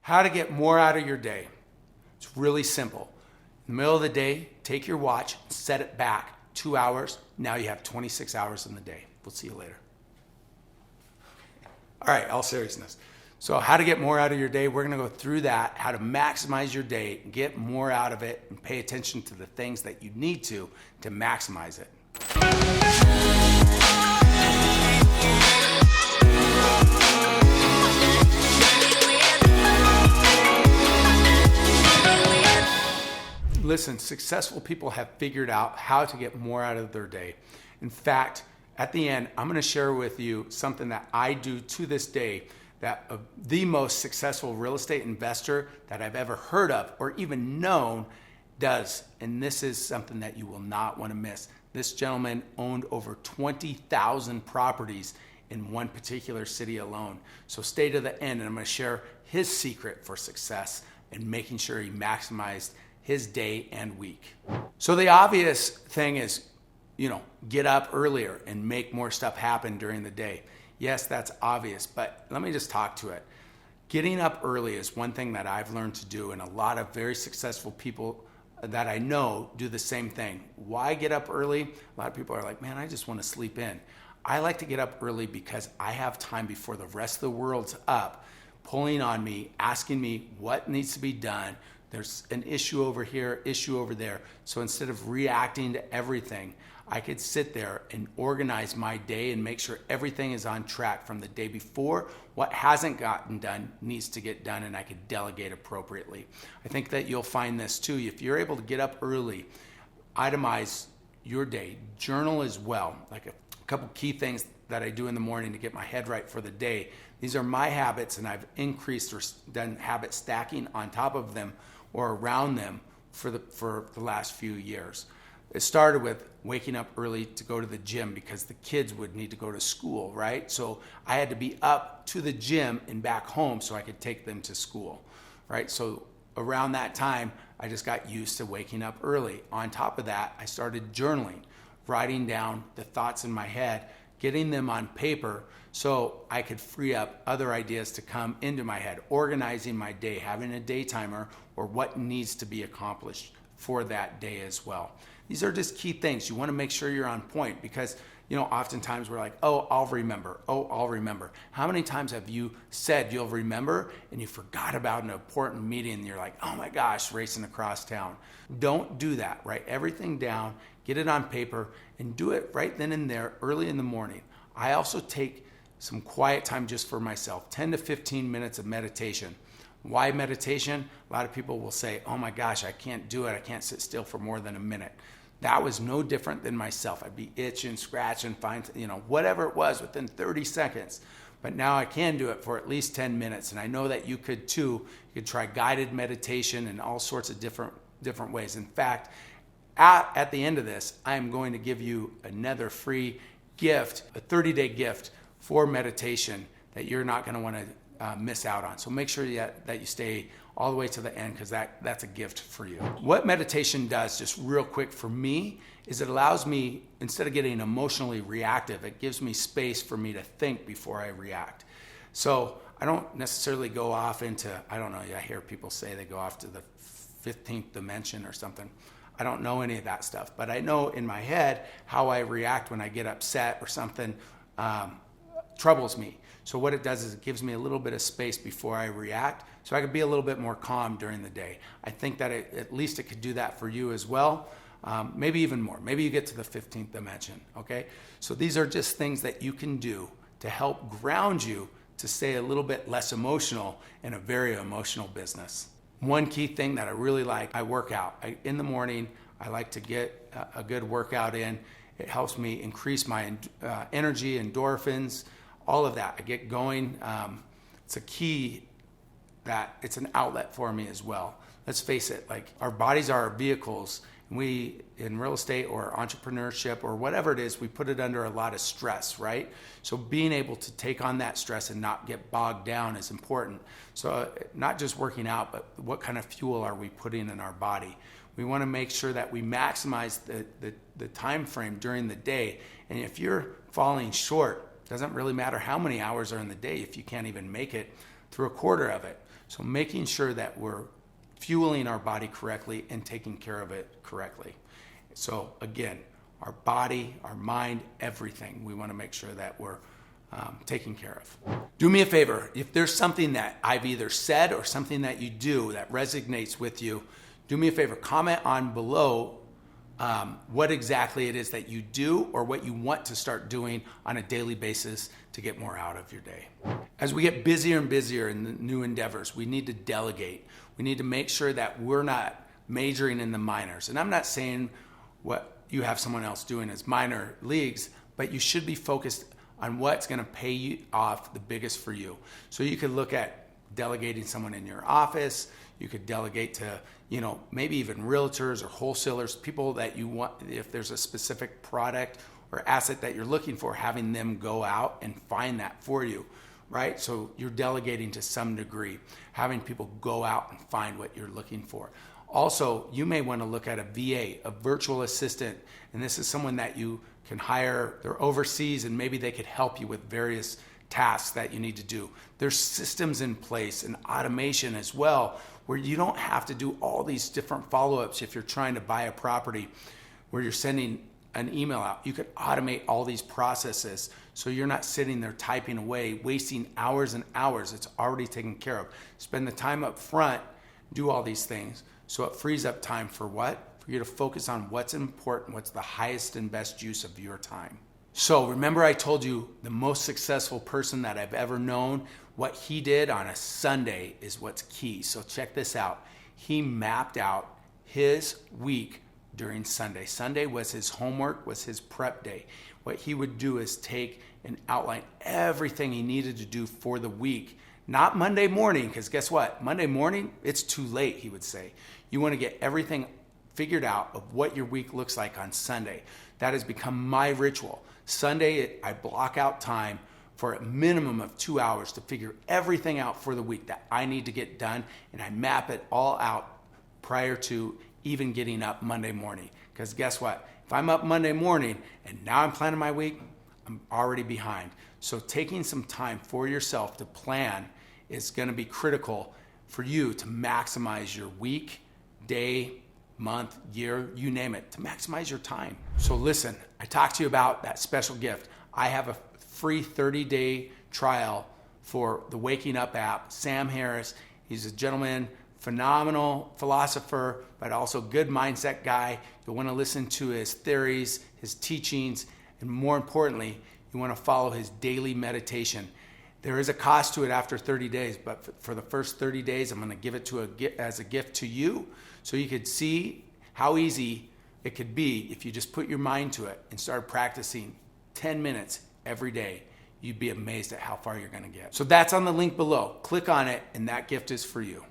How to get more out of your day. It's really simple. In the middle of the day, take your watch, set it back 2 hours. Now you have 26 hours in the day. We'll see you later. All right, all seriousness. So how to get more out of your day, we're gonna go through that, how to maximize your day, get more out of it, and pay attention to the things that you need to maximize it. Listen, successful people have figured out how to get more out of their day. In fact, at the end, I'm gonna share with you something that I do to this day that the most successful real estate investor that I've ever heard of or even known does. And this is something that you will not want to miss. This gentleman owned over 20,000 properties in one particular city alone. So stay to the end and I'm going to share his secret for success and making sure he maximized his day and week. So the obvious thing is, get up earlier and make more stuff happen during the day. Yes, that's obvious, but let me just talk to it. Getting up early is one thing that I've learned to do, and a lot of very successful people that I know do the same thing. Why get up early? A lot of people are like, man, I just want to sleep in. I like to get up early because I have time before the rest of the world's up, pulling on me, asking me what needs to be done. There's an issue over here, issue over there. So instead of reacting to everything, I could sit there and organize my day and make sure everything is on track from the day before. What hasn't gotten done needs to get done, and I could delegate appropriately. I think that you'll find this too. If you're able to get up early, itemize your day, journal as well. Like a couple key things that I do in the morning to get my head right for the day. These are my habits, and I've increased or done habit stacking on top of them or around them for the last few years. It started with waking up early to go to the gym because the kids would need to go to school, right? So I had to be up to the gym and back home so I could take them to school, right? So around that time, I just got used to waking up early. On top of that, I started journaling, writing down the thoughts in my head, getting them on paper so I could free up other ideas to come into my head, organizing my day, having a day timer or what needs to be accomplished for that day as well. These are just key things. You want to make sure you're on point because, oftentimes we're like, I'll remember. I'll remember. How many times have you said you'll remember and you forgot about an important meeting and you're like, oh my gosh, racing across town? Don't do that. Write everything down, get it on paper, and do it right then and there early in the morning. I also take some quiet time just for myself, 10 to 15 minutes of meditation. Why meditation? A lot of people will say, oh my gosh, I can't do it. I can't sit still for more than a minute. That was no different than myself. I'd be itching, scratching, whatever it was within 30 seconds. But now I can do it for at least 10 minutes. And I know that you could too. You could try guided meditation in all sorts of different ways. In fact, at the end of this, I'm going to give you another free gift, a 30-day gift for meditation that you're not going to want to miss out on. So make sure that you stay all the way to the end because that's a gift for you. What meditation does, just real quick for me, is it allows me, instead of getting emotionally reactive, it gives me space for me to think before I react. So I don't necessarily go off into, I hear people say they go off to the 15th dimension or something. I don't know any of that stuff, but I know in my head how I react when I get upset or something troubles me. So what it does is it gives me a little bit of space before I react so I can be a little bit more calm during the day. I think that at least it could do that for you as well, maybe even more. Maybe you get to the 15th dimension, okay? So these are just things that you can do to help ground you to stay a little bit less emotional in a very emotional business. One key thing that I really like, I work out. In the morning, I like to get a good workout in. It helps me increase my energy, endorphins, all of that. I get going. It's a key that it's an outlet for me as well. Let's face it, like our bodies are our vehicles. We, in real estate or entrepreneurship or whatever it is, we put it under a lot of stress, right? So being able to take on that stress and not get bogged down is important. So not just working out, but what kind of fuel are we putting in our body? We want to make sure that we maximize the time frame during the day. And if you're falling short, it doesn't really matter how many hours are in the day if you can't even make it through a quarter of it. So making sure that we're fueling our body correctly and taking care of it correctly. So again, our body, our mind, everything, we want to make sure that we're taken care of. Do me a favor, if there's something that I've either said or something that you do that resonates with you, do me a favor, comment on below what exactly it is that you do or what you want to start doing on a daily basis to get more out of your day. As we get busier and busier in the new endeavors, we need to delegate. We need to make sure that we're not majoring in the minors. And I'm not saying what you have someone else doing as minor leagues, but you should be focused on what's going to pay you off the biggest for you. So you could look at delegating someone in your office. You could delegate to, maybe even realtors or wholesalers, people that you want, if there's a specific product or asset that you're looking for, having them go out and find that for you, right? So you're delegating to some degree, having people go out and find what you're looking for. Also, you may want to look at a VA, a virtual assistant, and this is someone that you can hire. They're overseas and maybe they could help you with various tasks that you need to do. There's systems in place and automation as well, where you don't have to do all these different follow-ups if you're trying to buy a property where you're sending an email out. You could automate all these processes so you're not sitting there typing away, wasting hours and hours. It's already taken care of. Spend the time up front, do all these things, so it frees up time for what? For you to focus on what's important, what's the highest and best use of your time. So remember I told you the most successful person that I've ever known, what he did on a Sunday is what's key. So check this out. He mapped out his week during Sunday. Sunday was his homework, was his prep day. What he would do is take and outline everything he needed to do for the week. Not Monday morning, because guess what? Monday morning, it's too late, he would say. You want to get everything figured out of what your week looks like on Sunday. That has become my ritual. Sunday, I block out time for a minimum of 2 hours to figure everything out for the week that I need to get done, and I map it all out prior to even getting up Monday morning. Because guess what? If I'm up Monday morning and now I'm planning my week, I'm already behind. So taking some time for yourself to plan is going to be critical for you to maximize your week, day, month, year, you name it, to maximize your time. So listen, I talked to you about that special gift. I have a free 30-day trial for the Waking Up app. Sam Harris, he's a gentleman, phenomenal philosopher, but also good mindset guy. You'll want to listen to his theories, his teachings, and more importantly, you want to follow his daily meditation. There is a cost to it after 30 days, but for the first 30 days, I'm going to give it as a gift to you so you could see how easy it could be if you just put your mind to it and start practicing 10 minutes every day. You'd be amazed at how far you're going to get. So that's on the link below. Click on it, and that gift is for you.